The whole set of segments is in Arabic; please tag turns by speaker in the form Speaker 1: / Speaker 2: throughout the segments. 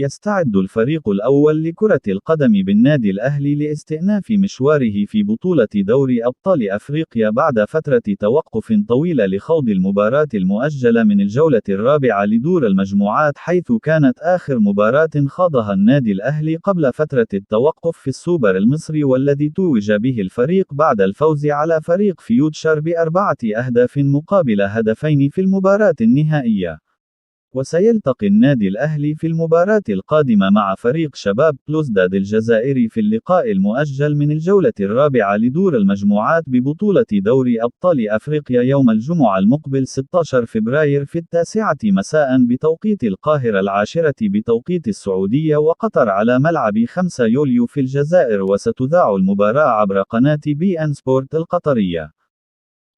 Speaker 1: يستعد الفريق الأول لكرة القدم بالنادي الأهلي لاستئناف مشواره في بطولة دوري أبطال أفريقيا بعد فترة توقف طويلة لخوض المباراة المؤجلة من الجولة الرابعة لدور المجموعات، حيث كانت آخر مباراة خاضها النادي الأهلي قبل فترة التوقف في السوبر المصري، والذي توج به الفريق بعد الفوز على فريق فيوتشر ب4 أهداف مقابل هدفين في المباراة النهائية. وسيلتقي النادي الأهلي في المباراة القادمة مع فريق شباب بلوزداد الجزائري في اللقاء المؤجل من الجولة الرابعة لدور المجموعات ببطولة دوري أبطال أفريقيا يوم الجمعة المقبل 16 فبراير في 9 مساء بتوقيت القاهرة، 10 بتوقيت السعودية وقطر، على ملعب 5 يوليو في الجزائر. وستذاع المباراة عبر قناة بي إن سبورت القطرية.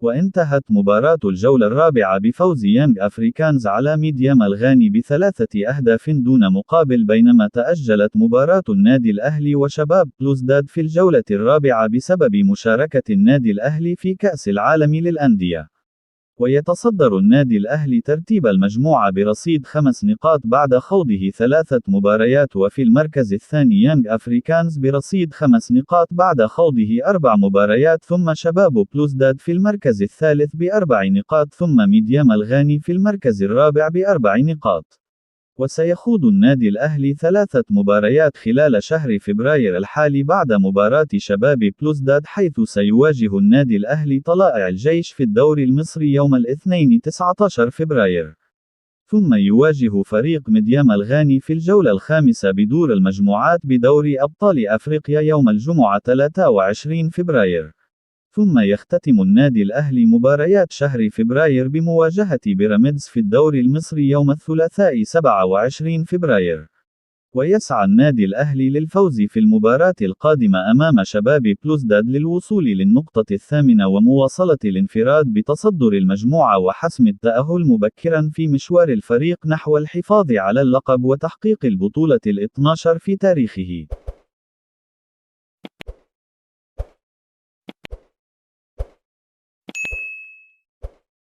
Speaker 1: وانتهت مباراة الجولة الرابعة بفوز يانج أفريكانز على ميديام الغاني ب3 أهداف دون مقابل، بينما تأجلت مباراة النادي الأهلي وشباب بلوزداد في الجولة الرابعة بسبب مشاركة النادي الأهلي في كأس العالم للأندية. ويتصدر النادي الأهلي ترتيب المجموعة برصيد 5 نقاط بعد خوضه 3 مباريات، وفي المركز الثاني يانج أفريكانز برصيد 5 نقاط بعد خوضه 4 مباريات، ثم شباب بلوزداد في المركز الثالث ب4 نقاط، ثم ميديام الغاني في المركز الرابع ب4 نقاط. وسيخوض النادي الأهلي 3 مباريات خلال شهر فبراير الحالي بعد مباراة شباب بلوزداد، حيث سيواجه النادي الأهلي طلائع الجيش في الدوري المصري يوم الاثنين 19 فبراير. ثم يواجه فريق ميديام الغاني في الجولة الخامسة بدور المجموعات بدوري أبطال أفريقيا يوم الجمعة 23 فبراير. ثم يختتم النادي الأهلي مباريات شهر فبراير بمواجهة بيراميدز في الدوري المصري يوم الثلاثاء 27 فبراير. ويسعى النادي الأهلي للفوز في المباراة القادمة أمام شباب بلوزداد للوصول للنقطة الثامنة ومواصلة الانفراد بتصدر المجموعة وحسم التأهل مبكرا في مشوار الفريق نحو الحفاظ على اللقب وتحقيق البطولة ال12 في تاريخه.